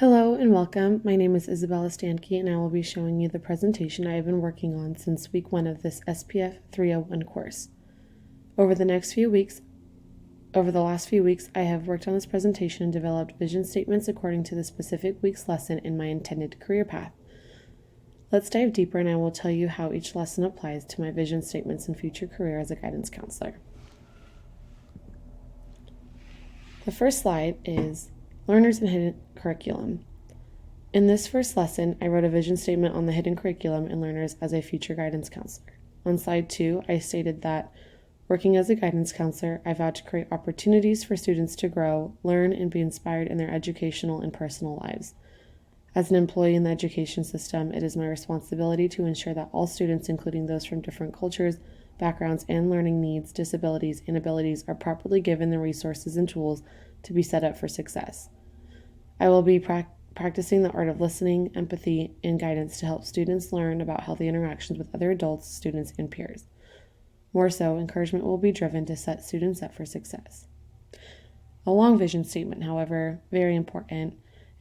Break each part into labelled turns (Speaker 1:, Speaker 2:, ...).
Speaker 1: Hello and welcome. My name is Isabella Stanke and I will be showing you the presentation I have been working on since week 1 of this SPF 301 course. Over the last few weeks, I have worked on this presentation and developed vision statements according to the specific week's lesson in my intended career path. Let's dive deeper and I will tell you how each lesson applies to my vision statements and future career as a guidance counselor. The first slide is Learners and Hidden Curriculum. In this first lesson, I wrote a vision statement on the hidden curriculum and learners as a future guidance counselor. On slide 2, I stated that, working as a guidance counselor, I vowed to create opportunities for students to grow, learn, and be inspired in their educational and personal lives. As an employee in the education system, it is my responsibility to ensure that all students, including those from different cultures, backgrounds, and learning needs, disabilities, and abilities, are properly given the resources and tools to be set up for success. I will be practicing the art of listening, empathy, and guidance to help students learn about healthy interactions with other adults, students, and peers. More so, encouragement will be driven to set students up for success. A long vision statement, however, very important.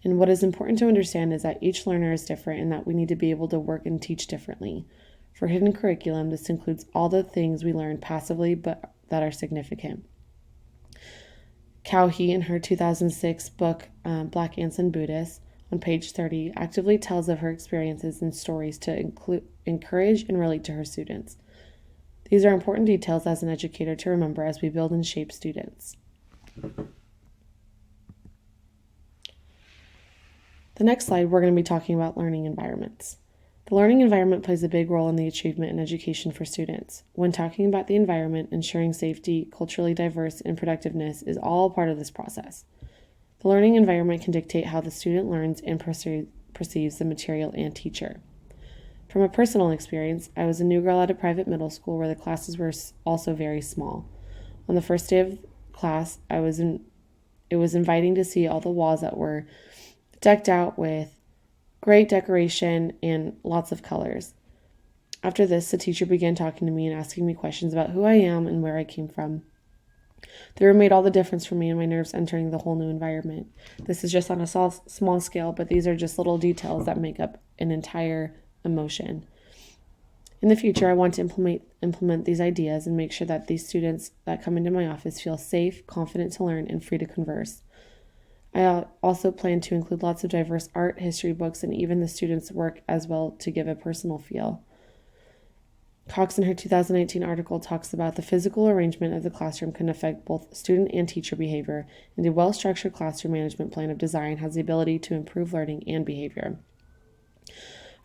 Speaker 1: And what is important to understand is that each learner is different and that we need to be able to work and teach differently. For hidden curriculum, this includes all the things we learn passively but that are significant. Cowhee, in her 2006 book, Black Ants and Buddhists, on page 30, actively tells of her experiences and stories to encourage and relate to her students. These are important details as an educator to remember as we build and shape students. The next slide, we're going to be talking about learning environments. The learning environment plays a big role in the achievement and education for students. When talking about the environment, ensuring safety, culturally diverse, and productiveness is all part of this process. The learning environment can dictate how the student learns and perceives the material and teacher. From a personal experience, I was a new girl at a private middle school where the classes were also very small. On the first day of class, it was inviting to see all the walls that were decked out with great decoration and lots of colors. After this, the teacher began talking to me and asking me questions about who I am and where I came from. The room made all the difference for me and my nerves entering the whole new environment. This is just on a small scale, but these are just little details that make up an entire emotion. In the future, I want to implement these ideas and make sure that these students that come into my office feel safe, confident to learn, and free to converse. I also plan to include lots of diverse art, history books, and even the students' work as well to give a personal feel. Cox, in her 2018 article, talks about the physical arrangement of the classroom can affect both student and teacher behavior, and a well-structured classroom management plan of design has the ability to improve learning and behavior.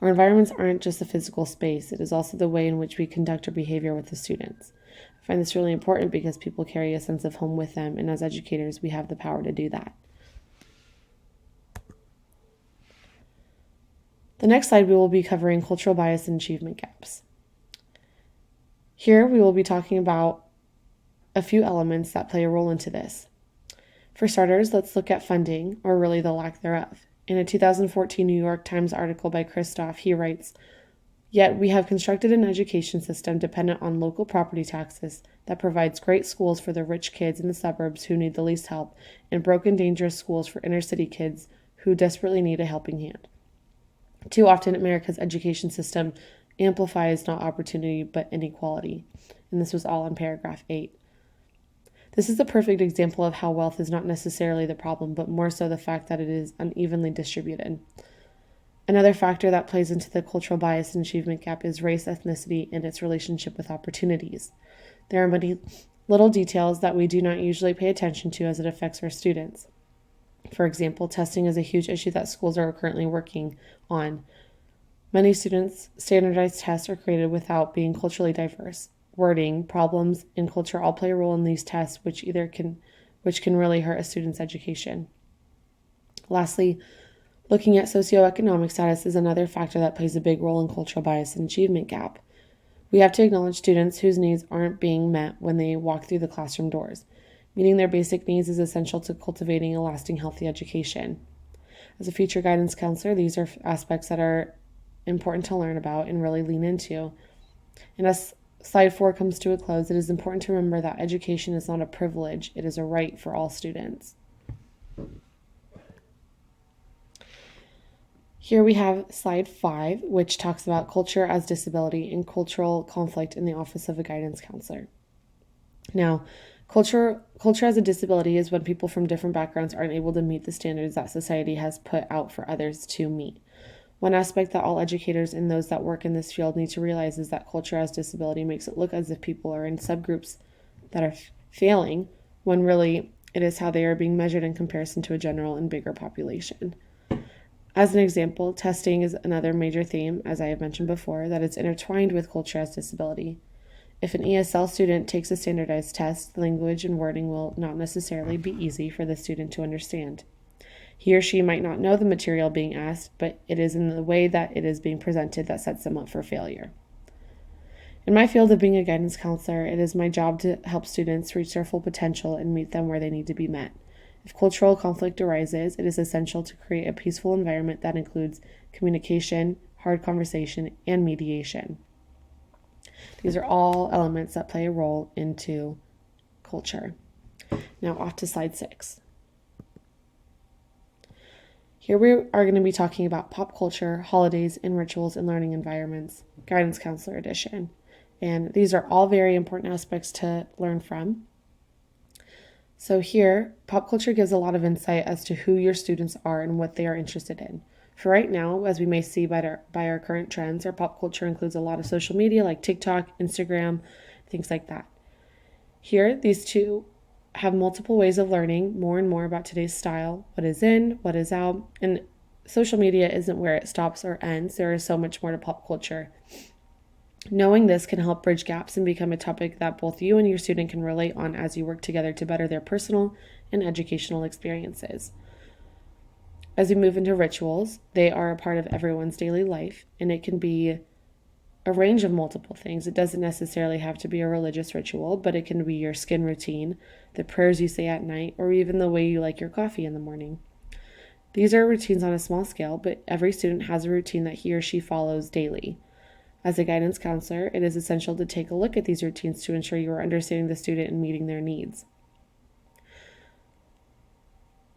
Speaker 1: Our environments aren't just a physical space, it is also the way in which we conduct our behavior with the students. I find this really important because people carry a sense of home with them, and as educators, we have the power to do that. The next slide, we will be covering cultural bias and achievement gaps. Here, we will be talking about a few elements that play a role into this. For starters, let's look at funding, or really the lack thereof. In a 2014 New York Times article by Christoph, he writes, "Yet we have constructed an education system dependent on local property taxes that provides great schools for the rich kids in the suburbs who need the least help, and broken, dangerous schools for inner-city kids who desperately need a helping hand. Too often, America's education system amplifies not opportunity but inequality." And this was all in paragraph 8. This is a perfect example of how wealth is not necessarily the problem, but more so the fact that it is unevenly distributed. Another factor that plays into the cultural bias and achievement gap is race, ethnicity, and its relationship with opportunities. There are many little details that we do not usually pay attention to as it affects our students. For example, testing is a huge issue that schools are currently working on. Many students' standardized tests are created without being culturally diverse. Wording, problems, and culture all play a role in these tests, which can really hurt a student's education. Lastly, looking at socioeconomic status is another factor that plays a big role in cultural bias and achievement gap. We have to acknowledge students whose needs aren't being met when they walk through the classroom doors. Meeting their basic needs is essential to cultivating a lasting, healthy education. As a future guidance counselor, these are aspects that are important to learn about and really lean into. And as slide 4 comes to a close, it is important to remember that education is not a privilege, it is a right for all students. Here we have slide 5, which talks about culture as disability and cultural conflict in the office of a guidance counselor. Now, culture as a disability is when people from different backgrounds aren't able to meet the standards that society has put out for others to meet. One aspect that all educators and those that work in this field need to realize is that culture as disability makes it look as if people are in subgroups that are failing, when really it is how they are being measured in comparison to a general and bigger population. As an example, testing is another major theme, as I have mentioned before, that is intertwined with culture as disability. If an ESL student takes a standardized test, the language and wording will not necessarily be easy for the student to understand. He or she might not know the material being asked, but it is in the way that it is being presented that sets them up for failure. In my field of being a guidance counselor, it is my job to help students reach their full potential and meet them where they need to be met. If cultural conflict arises, it is essential to create a peaceful environment that includes communication, hard conversation, and mediation. These are all elements that play a role into culture. Now off to slide 6. Here we are going to be talking about pop culture, holidays, and rituals in learning environments, Guidance Counselor Edition. And these are all very important aspects to learn from. So here, pop culture gives a lot of insight as to who your students are and what they are interested in. For right now, as we may see by our current trends, our pop culture includes a lot of social media like TikTok, Instagram, things like that. Here, these two have multiple ways of learning more and more about today's style, what is in, what is out, and social media isn't where it stops or ends. There is so much more to pop culture. Knowing this can help bridge gaps and become a topic that both you and your student can relate on as you work together to better their personal and educational experiences. As we move into rituals, they are a part of everyone's daily life, and it can be a range of multiple things. It doesn't necessarily have to be a religious ritual, but it can be your skin routine, the prayers you say at night, or even the way you like your coffee in the morning. These are routines on a small scale, but every student has a routine that he or she follows daily. As a guidance counselor, it is essential to take a look at these routines to ensure you are understanding the student and meeting their needs.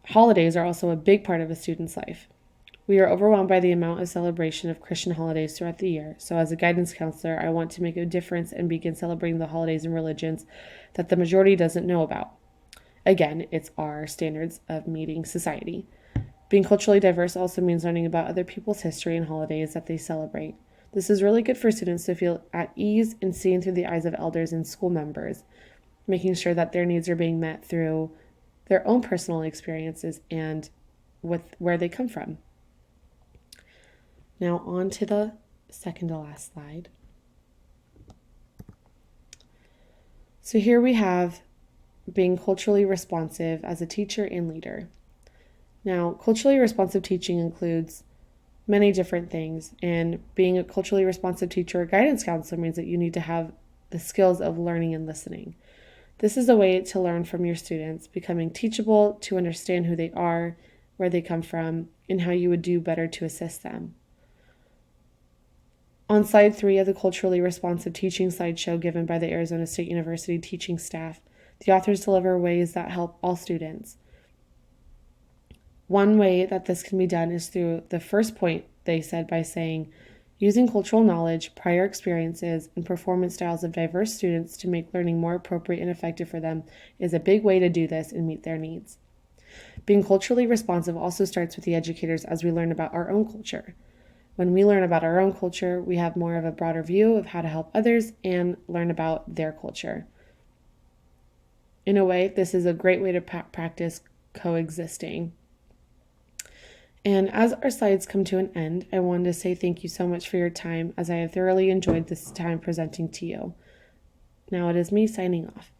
Speaker 1: Holidays are also a big part of a student's life. We are overwhelmed by the amount of celebration of Christian holidays throughout the year, so as a guidance counselor, I want to make a difference and begin celebrating the holidays and religions that the majority doesn't know about. Again, it's our standards of meeting society. Being culturally diverse also means learning about other people's history and holidays that they celebrate. This is really good for students to feel at ease and seeing through the eyes of elders and school members, making sure that their needs are being met through their own personal experiences and with where they come from. Now on to the second to last slide. So here we have being culturally responsive as a teacher and leader. Now, culturally responsive teaching includes many different things, and being a culturally responsive teacher or guidance counselor means that you need to have the skills of learning and listening. This is a way to learn from your students, becoming teachable, to understand who they are, where they come from, and how you would do better to assist them. On slide 3 of the culturally responsive teaching slideshow given by the Arizona State University teaching staff, the authors deliver ways that help all students. One way that this can be done is through the first point they said by saying, using cultural knowledge, prior experiences, and performance styles of diverse students to make learning more appropriate and effective for them is a big way to do this and meet their needs. Being culturally responsive also starts with the educators as we learn about our own culture. When we learn about our own culture, we have more of a broader view of how to help others and learn about their culture. In a way, this is a great way to practice coexisting. And as our slides come to an end, I wanted to say thank you so much for your time, as I have thoroughly enjoyed this time presenting to you. Now it is me signing off.